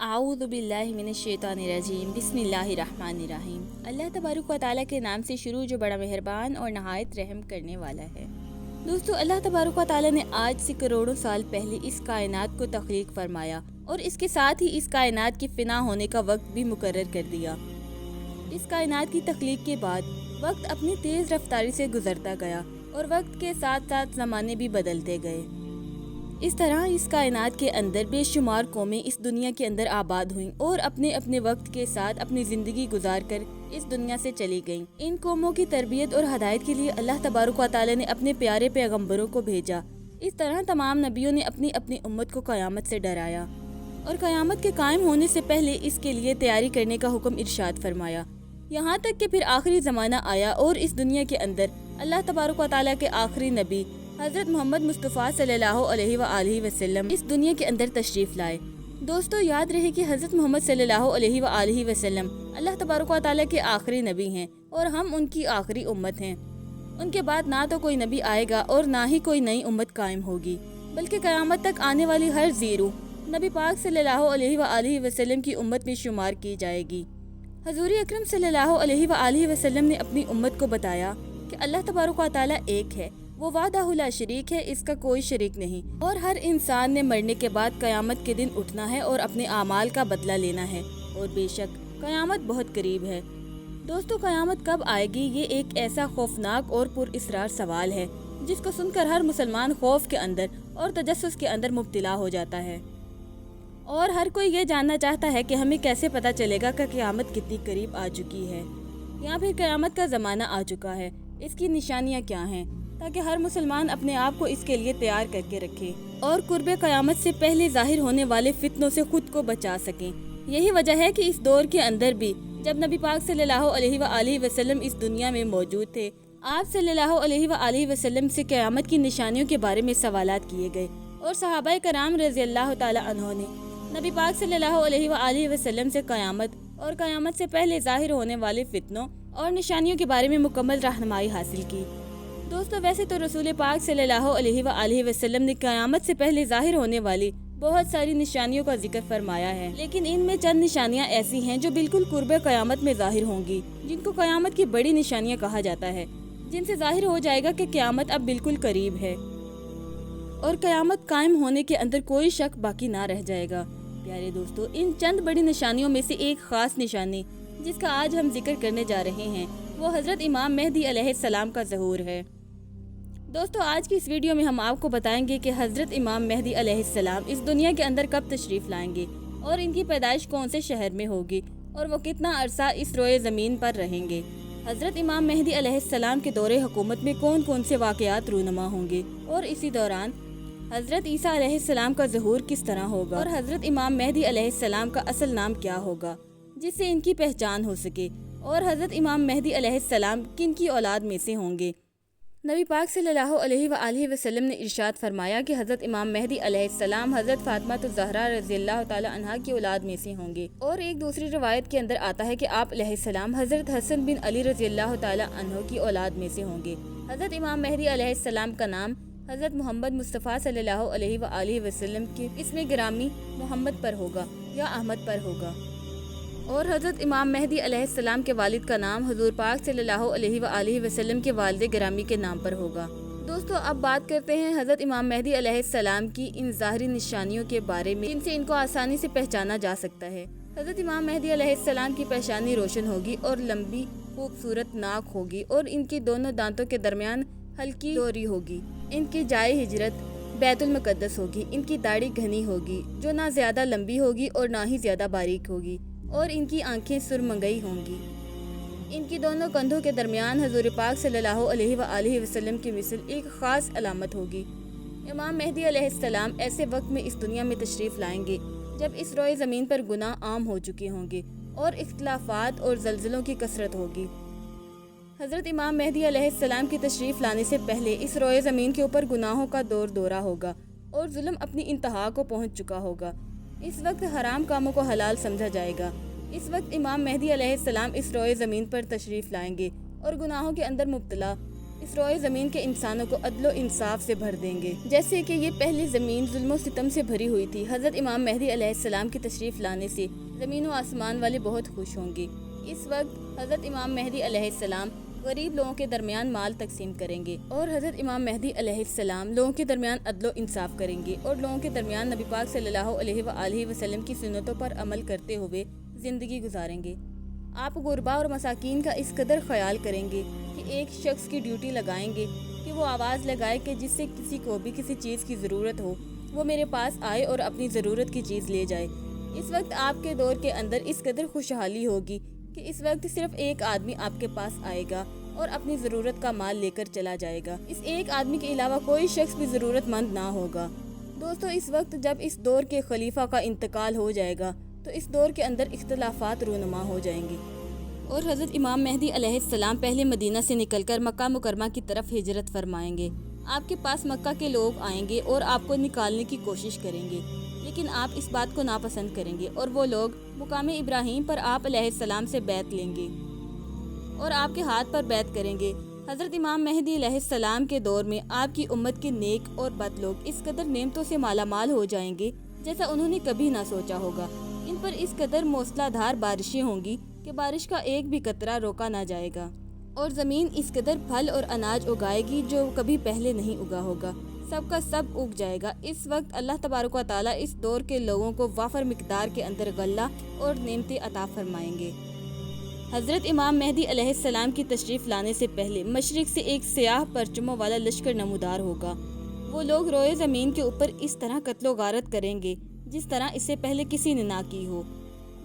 आऊज़ु बिल्लाहि मिनश्शैतानिर्रजीम बिस्मिल्लाहिर्रहमानिर्रहीम। अल्लाह तबारक व तआला के नाम से शुरू जो बड़ा मेहरबान और नहायत रहम करने वाला है। दोस्तों, अल्लाह तबारक व तआला ने आज से करोड़ों साल पहले इस कायनात को तख्लीक फरमाया और इसके साथ ही इस कायनात की फिना होने का वक्त भी मुकर्रर कर दिया। इस कायनात की तख्लीक के बाद वक्त अपनी तेज़ रफ्तारी से गुजरता गया और वक्त के साथ साथ ज़माने भी बदलते गए। इस तरह इस कायनात के अंदर बेशुमार कौमें इस दुनिया के अंदर आबाद हुईं और अपने अपने वक्त के साथ अपनी ज़िंदगी गुजार कर इस दुनिया से चली गईं। इन कौमों की तरबियत और हदायत के लिए अल्लाह तबारक व तआला ने अपने प्यारे पैगम्बरों को भेजा। इस तरह तमाम नबियों ने अपनी अपनी उम्मत को क़यामत से डराया और क़यामत के कायम होने से पहले इसके लिए तैयारी करने का हुक्म इरशाद फरमाया। यहाँ तक कि फिर आखिरी ज़माना आया और इस दुनिया के अंदर अल्लाह तबारक व तआला के आखिरी नबी हज़रत मोहम्मद मुस्तफ़ा सल्लल्लाहु अलैहि वसल्लम इस दुनिया के अंदर तशरीफ़ लाए। दोस्तों, याद रहे कि हज़रत मोहम्मद सल्लल्लाहु अलैहि वसल्लम अल्लाह तबारक व तआला के आखिरी नबी हैं और हम उनकी आखिरी उम्मत हैं। उनके बाद ना तो कोई नबी आएगा और ना ही कोई नई उम्मत कायम होगी, बल्कि क़यामत तक आने वाली हर ज़ीरू नबी पाक सल्लल्लाहु अलैहि वसल्लम की उम्मत में शुमार की जाएगी। हज़ूर अकरम सल्लल्लाहु अलैहि वसल्लम ने अपनी उम्मत को बताया कि अल्लाह तबारक व तआला एक है, वो वाहदहु ला शरीक है, इसका कोई शरीक नहीं, और हर इंसान ने मरने के बाद क़यामत के दिन उठना है और अपने आमाल का बदला लेना है और बेशक क़यामत बहुत करीब है। दोस्तों, क़यामत कब आएगी, ये एक ऐसा खौफनाक और पुरइसरार सवाल है जिसको सुनकर हर मुसलमान खौफ के अंदर और तजस्सुस के अंदर मुब्तला हो जाता है और हर कोई ये जानना चाहता है कि हमें कैसे पता चलेगा कि क़यामत कितनी करीब आ चुकी है या फिर क़यामत का ज़माना आ चुका है, इसकी निशानियाँ क्या हैं, ताकि हर मुसलमान अपने आप को इसके लिए तैयार करके रखे और कुर्बे क़यामत से पहले ज़ाहिर होने वाले फितनों से खुद को बचा सकें। यही वजह है कि इस दौर के अंदर भी जब नबी पाक सल्लल्लाहु अलैहि वसल्लम इस दुनिया में मौजूद थे, आप सल्लल्लाहु अलैहि वसल्लम से क़यामत की निशानियों के बारे में सवालात किए गए और सहाबाए कराम रज़ी अल्लाह तआला अन्हों ने नबी पाक सल्लल्लाहु अलैहि वसल्लम से क़यामत और क़यामत से पहले ज़ाहिर होने वाले फितनों और निशानियों के बारे में मुकम्मल रहनुमाई हासिल की। दोस्तों, वैसे तो रसूल पाक सल्लल्लाहु अलैहि वसल्लम ने क़यामत से पहले ज़ाहिर होने वाली बहुत सारी निशानियों का जिक्र फरमाया है, लेकिन इनमें चंद निशानियां ऐसी हैं जो बिल्कुल कुर्बे क़यामत में ज़ाहिर होंगी, जिनको क़यामत की बड़ी निशानियां कहा जाता है, जिनसे ज़ाहिर हो जाएगा कि क़यामत अब बिल्कुल करीब है और क़यामत कायम होने के अंदर कोई शक बाकी ना रह जाएगा। प्यारे दोस्तों, इन चंद बड़ी निशानियों में से एक ख़ास निशानी जिसका आज हम जिक्र करने जा रहे हैं वो हज़रत इमाम मेहदी अलैहिस्सलाम का ज़हूर है। दोस्तों, आज की इस वीडियो में हम आपको बताएंगे कि हज़रत इमाम मेहदी अलैहिस्सलाम इस दुनिया के अंदर कब तशरीफ़ लाएंगे और इनकी पैदाइश कौन से शहर में होगी और वो कितना अरसा इस रोए ज़मीन पर रहेंगे। हज़रत इमाम मेहदी अलैहिस्सलाम के दौरे हुकूमत में कौन कौन से वाक़यात रूनुमा होंगे और इसी दौरान हज़रत ईसा अलैहिस्सलाम का ज़हूर किस तरह होगा और हज़रत इमाम मेहदी अलैहिस्सलाम का असल नाम क्या होगा जिससे इनकी पहचान हो सके और हज़रत इमाम मेहदी अलैहिस्सलाम किन की औलाद में से होंगे। नबी पाक सल्लल्लाहु अलैहि वसल्लम ने इरशाद फरमाया कि हज़रत इमाम मेहदी अलैहिस्सलाम हज़रत फातिमा ज़हरा रज़ियल्लाहु ताला अन्हा की औलाद में से होंगे और एक दूसरी रवायत के अंदर आता है कि आप अलैहिस्सलाम हज़रत हसन बिन अली रज़ियल्लाहु ताला अन्हु की औलाद में से होंगे। हज़रत इमाम मेहदी अलैहिस्सलाम का नाम हज़रत मोहम्मद मुस्तफ़ा सल्लल्लाहु अलैहि वसल्लम के इसमें गिरामी मोहम्मद पर होगा या अहमद पर होगा और हज़रत इमाम मेहदी अलैहिस्सलाम के वालिद का नाम हुज़ूर पाक सल्लल्लाहु अलैहि वसल्लम के वालिद गिरामी के नाम पर होगा। दोस्तों, अब बात करते हैं हज़रत इमाम मेहदी अलैहिस्सलाम की इन ज़ाहिरी निशानियों के बारे में जिनसे इनको आसानी से पहचाना जा सकता है। हज़रत इमाम मेहदी अलैहिस्सलाम की पेशानी रोशन होगी और लंबी खूबसूरत नाक होगी और इनकी दोनों दांतों के दरमियान हल्की डोरी होगी। इनकी जाए हिजरत बैतुल मुक़द्दस होगी। इनकी दाढ़ी घनी होगी जो ना ज़्यादा लंबी होगी और ना ही ज़्यादा बारीक होगी और इनकी आंखें सुरमगई होंगी। इनकी दोनों कंधों के दरमियान हज़ूर पाक सल्लल्लाहु अलैहि वसल्लम की मिसल एक ख़ास अलामत होगी। इमाम मेहदी अलैहिस्सलाम ऐसे वक्त में इस दुनिया में तशरीफ़ लाएंगे जब इस रोए ज़मीन पर गुनाह आम हो चुके होंगे और इख्तिलाफ़ात और ज़लज़लों की कसरत होगी। हज़रत इमाम मेहदी अलैहिस्सलाम की तशरीफ़ लाने से पहले इस रोए ज़मीन के ऊपर गुनाहों का दौरा होगा और जुल्म अपनी इंतहा को पहुँच चुका होगा। इस वक्त हराम कामों को हलाल समझा जाएगा। इस वक्त इमाम मेहदी अलैहिस्सलाम इस रोए ज़मीन पर तशरीफ़ लाएंगे और गुनाहों के अंदर मुब्तला اس روئے زمین کے انسانوں کو عدل و انصاف سے بھر دیں گے، جیسے کہ یہ پہلی زمین ظلم و ستم سے بھری ہوئی تھی۔ حضرت امام مہدی علیہ السلام کی تشریف لانے سے زمین و آسمان والے بہت خوش ہوں گے۔ اس وقت حضرت امام مہدی علیہ السلام غریب لوگوں کے درمیان مال تقسیم کریں گے، اور حضرت امام مہدی علیہ السلام لوگوں کے درمیان عدل و انصاف کریں گے، اور لوگوں کے درمیان نبی پاک صلی اللہ علیہ وآلہ وسلم کی سنتوں پر عمل کرتے ہوئے زندگی گزاریں گے۔ آپ غربا اور مساکین کا اس قدر خیال کریں گے کہ ایک شخص کی ڈیوٹی لگائیں گے کہ وہ آواز لگائے کہ جس سے کسی کو بھی کسی چیز کی ضرورت ہو وہ میرے پاس آئے اور اپنی ضرورت کی چیز لے جائے۔ اس وقت آپ کے دور کے اندر اس قدر خوشحالی ہوگی کہ اس وقت صرف ایک آدمی آپ کے پاس آئے گا اور اپنی ضرورت کا مال لے کر چلا جائے گا۔ اس ایک آدمی کے علاوہ کوئی شخص بھی ضرورت مند نہ ہوگا۔ دوستو، اس وقت جب اس دور کے خلیفہ کا انتقال ہو جائے گا تو اس دور کے اندر اختلافات رونما ہو جائیں گے، اور حضرت امام مہدی علیہ السلام پہلے مدینہ سے نکل کر مکہ مکرمہ کی طرف ہجرت فرمائیں گے۔ آپ کے پاس مکہ کے لوگ آئیں گے اور آپ کو نکالنے کی کوشش کریں گے، لیکن آپ اس بات کو ناپسند کریں گے، اور وہ لوگ مقام ابراہیم پر آپ علیہ السلام سے بیعت لیں گے اور آپ کے ہاتھ پر بیعت کریں گے۔ حضرت امام مہدی علیہ السلام کے دور میں آپ کی امت کے نیک اور بد لوگ اس قدر نعمتوں سے مالا مال ہو جائیں گے جیسا انہوں نے کبھی نہ سوچا ہوگا۔ ان پر اس قدر موسلا دھار بارشیں ہوں گی کہ بارش کا ایک بھی قطرہ روکا نہ جائے گا، اور زمین اس قدر پھل اور اناج اگائے گی جو کبھی پہلے نہیں اگا ہوگا، سب کا سب اگ جائے گا۔ اس وقت اللہ تبارک و تعالیٰ اس دور کے لوگوں کو وافر مقدار کے اندر غلہ اور نعمتیں عطا فرمائیں گے۔ حضرت امام مہدی علیہ السلام کی تشریف لانے سے پہلے مشرق سے ایک سیاہ پرچموں والا لشکر نمودار ہوگا۔ وہ لوگ روئے زمین کے اوپر اس طرح قتل و غارت کریں گے جس طرح اس سے پہلے کسی نے نہ کی ہو۔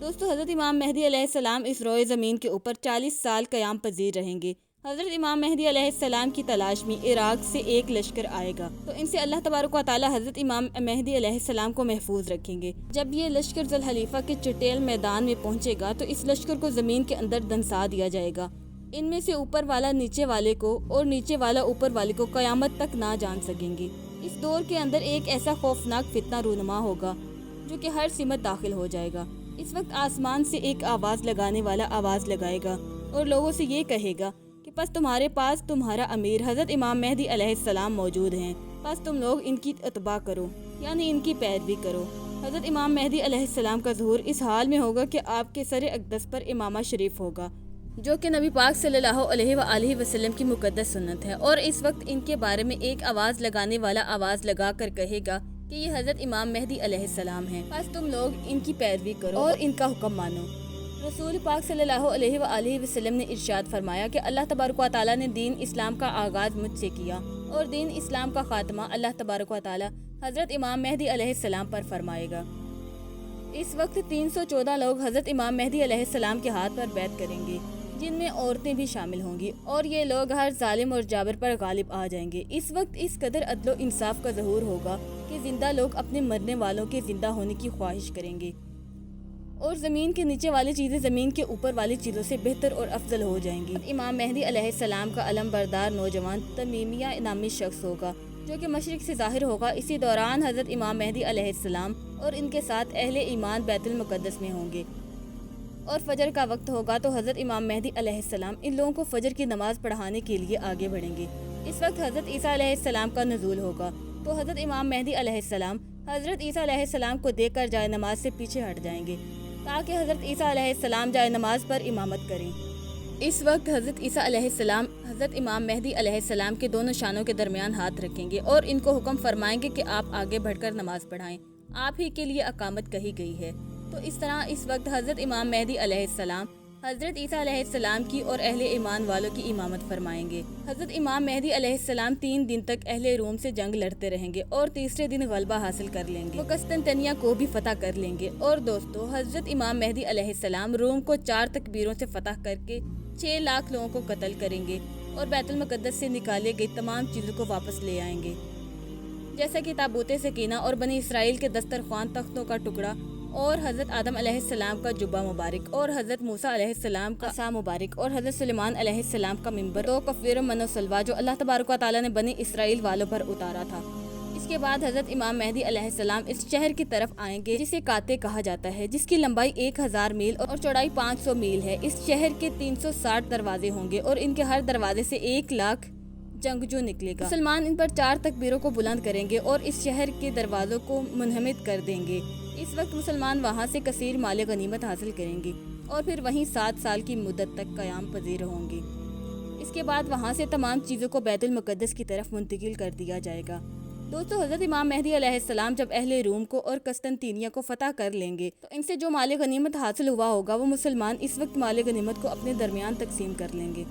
دوستو، حضرت امام مہدی علیہ السلام اس روئے زمین کے اوپر 40 سال قیام پذیر رہیں گے۔ حضرت امام مہدی علیہ السلام کی تلاش میں عراق سے ایک لشکر آئے گا تو ان سے اللہ تبارک و تعالی حضرت امام مہدی علیہ السلام کو محفوظ رکھیں گے۔ جب یہ لشکر ذوالحلیفہ کے چٹیل میدان میں پہنچے گا تو اس لشکر کو زمین کے اندر دنسا دیا جائے گا۔ ان میں سے اوپر والا نیچے والے کو اور نیچے والا اوپر والے کو قیامت تک نہ جان سکیں گے۔ اس دور کے اندر ایک ایسا خوفناک فتنہ رونما ہوگا جو کہ ہر سمت داخل ہو جائے گا۔ اس وقت آسمان سے ایک آواز لگانے والا آواز لگائے گا اور لوگوں سے یہ کہے گا کہ پس تمہارے پاس تمہارا امیر حضرت امام مہدی علیہ السلام موجود ہیں، پس تم لوگ ان کی اتباع کرو، یعنی ان کی پیروی کرو۔ حضرت امام مہدی علیہ السلام کا ظہور اس حال میں ہوگا کہ آپ کے سر اقدس پر امامہ شریف ہوگا، جو کہ نبی پاک صلی اللہ علیہ وآلہ وسلم کی مقدس سنت ہے، اور اس وقت ان کے بارے میں ایک آواز لگانے والا آواز لگا کر کہے گا کہ یہ حضرت امام مہدی علیہ السلام ہیں، بس تم لوگ ان کی پیروی کرو اور ان کا حکم مانو۔ رسول پاک صلی اللہ علیہ وآلہ وسلم نے ارشاد فرمایا کہ اللہ تبارک و تعالیٰ نے دین اسلام کا آغاز مجھ سے کیا، اور دین اسلام کا خاتمہ اللہ تبارک و تعالیٰ حضرت امام مہدی علیہ السلام پر فرمائے گا۔ اس وقت 314 لوگ حضرت امام مہدی علیہ السلام کے ہاتھ پر بیعت کریں گے، جن میں عورتیں بھی شامل ہوں گی، اور یہ لوگ ہر ظالم اور جابر پر غالب آ جائیں گے۔ اس وقت اس قدر عدل و انصاف کا ظہور ہوگا کہ زندہ لوگ اپنے مرنے والوں کے زندہ ہونے کی خواہش کریں گے، اور زمین کے نیچے والی چیزیں زمین کے اوپر والی چیزوں سے بہتر اور افضل ہو جائیں گی۔ امام مہدی علیہ السلام کا علم بردار نوجوان تمیمیہ نامی شخص ہوگا جو کہ مشرق سے ظاہر ہوگا۔ اسی دوران حضرت امام مہدی علیہ السلام اور ان کے ساتھ اہل ایمان بیت المقدس میں ہوں گے، اور فجر کا وقت ہوگا تو حضرت امام مہدی علیہ السلام ان لوگوں کو فجر کی نماز پڑھانے کے لیے آگے بڑھیں گے۔ اس وقت حضرت عیسیٰ علیہ السلام کا نزول ہوگا تو حضرت امام مہدی علیہ السلام حضرت عیسیٰ علیہ السلام کو دیکھ کر جائے نماز سے پیچھے ہٹ جائیں گے تاکہ حضرت عیسیٰ علیہ السلام جائے نماز پر امامت کریں۔ اس وقت حضرت عیسیٰ علیہ السلام حضرت امام مہدی علیہ السلام کے دونوں شانوں کے درمیان ہاتھ رکھیں گے اور ان کو حکم فرمائیں گے کہ آپ آگے بڑھ کر نماز پڑھائیں، آپ ہی کے لیے اقامت کہی گئی ہے۔ تو اس طرح اس وقت حضرت امام مہدی علیہ السلام حضرت عیسیٰ علیہ السلام کی اور اہل ایمان والوں کی امامت فرمائیں گے۔ حضرت امام مہدی علیہ السلام 3 دن تک اہل روم سے جنگ لڑتے رہیں گے اور تیسرے دن غلبہ حاصل کر لیں گے، وہ قسطنطنیہ کو بھی فتح کر لیں گے۔ اور دوستو، حضرت امام مہدی علیہ السلام روم کو 4 تکبیروں سے فتح کر کے 6 لاکھ لوگوں کو قتل کریں گے اور بیت المقدس سے نکالے گئی تمام چیزوں کو واپس لے آئیں گے، جیسا کہ تابوت سکینہ اور بنی اسرائیل کے دسترخوان، تختوں کا ٹکڑا، اور حضرت آدم علیہ السلام کا جبہ مبارک، اور حضرت موسیٰ علیہ السلام کا عصا مبارک، اور حضرت سلیمان علیہ السلام کا منبر، 2 کفیر من و سلوہ جو اللہ تبارک و تعالیٰ نے بنی اسرائیل والوں پر اتارا تھا۔ اس کے بعد حضرت امام مہدی علیہ السلام اس شہر کی طرف آئیں گے جسے کاتے کہا جاتا ہے، جس کی لمبائی 1000 میل اور چوڑائی 500 میل ہے۔ اس شہر کے 360 دروازے ہوں گے اور ان کے ہر دروازے سے 1 لاکھ जंगजू निकलेगा। मुसलमान इन पर 4 तकबीरों को बुलंद करेंगे और इस शहर के दरवाज़ों को मुनहमिद कर देंगे। इस वक्त मुसलमान वहाँ से कसीर माल गनीमत हासिल करेंगे और फिर वहीं 7 साल की मुद्दत तक क़याम पज़ीर होंगे। इसके बाद वहाँ से तमाम चीज़ों को बैतुल मुक़द्दस की तरफ मुंतकिल कर दिया जाएगा। दोस्तों, हज़रत इमाम मेहदी अलैहिस्सलाम जब अहले रूम को और कस्तनतीनिया को फ़तह कर लेंगे तो इनसे जो माल गनीमत हासिल हुआ होगा वो मुसलमान इस वक्त माल गनीमत को अपने दरमियान तकसीम कर लेंगे।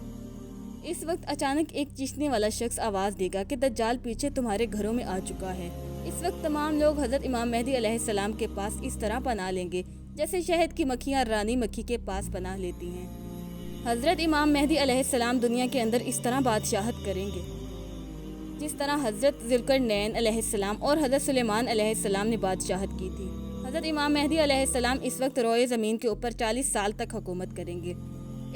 इस वक्त अचानक एक चीखने वाला शख्स आवाज़ देगा कि दज्जाल पीछे तुम्हारे घरों में आ चुका है। इस वक्त तमाम लोग हज़रत इमाम मेहदी अलैहिस्सलाम के पास इस तरह पनाह लेंगे जैसे शहद की मक्खियाँ रानी मक्खी के पास पनाह लेती हैं। हज़रत इमाम मेहदी अलैहिस्सलाम दुनिया के अंदर इस तरह बादशाहत करेंगे जिस तरह हज़रत ज़ुल्करनैन अलैहिस्सलाम और हज़रत सुलेमान अलैहिस्सलाम ने बादशाहत की थी। हज़रत इमाम मेहदी अलैहिस्सलाम इस वक्त रोए ज़मीन के ऊपर 40 साल तक हुकूमत करेंगे।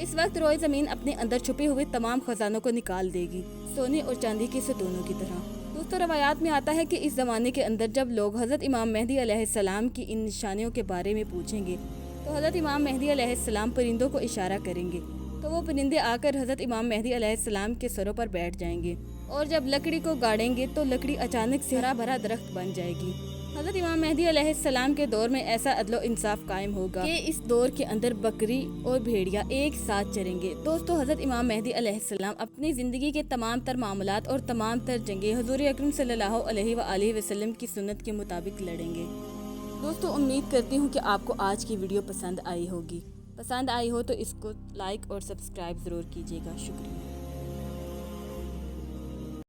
इस वक्त रोए ज़मीन अपने अंदर छुपे हुए तमाम खजानों को निकाल देगी, सोने और चांदी के सतूनों की तरह। दोस्तों, रवायात में आता है कि इस ज़माने के अंदर जब लोग हज़रत इमाम मेहदी अलैहिस्सलाम की इन निशानियों के बारे में पूछेंगे तो हज़रत इमाम मेहदी अलैहिस्सलाम परिंदों को इशारा करेंगे तो वो परिंदे आकर हज़रत इमाम मेहदी अलैहिस्सलाम के सरों पर बैठ जाएंगे और जब लकड़ी को गाड़ेंगे तो लकड़ी अचानक से हरा भरा दरख्त बन जाएगी। हज़रत इमाम मेहदी अलैहिस्सलाम के दौर में ऐसा अदलो इंसाफ कायम होगा कि इस दौर के अंदर बकरी और भेड़िया एक साथ चरेंगे। दोस्तों, हज़रत इमाम मेहदी अलैहिस्सलाम अपनी ज़िंदगी के तमाम तर मामलात और तमाम तर जंगें हुज़ूर अकरम सल्लल्लाहु अलैहि वसल्लम की सुन्नत के मुताबिक लड़ेंगे। दोस्तों, उम्मीद करती हूँ कि आपको आज की वीडियो पसंद आई होगी। पसंद आई हो तो इसको लाइक और सब्सक्राइब ज़रूर कीजिएगा। शुक्रिया।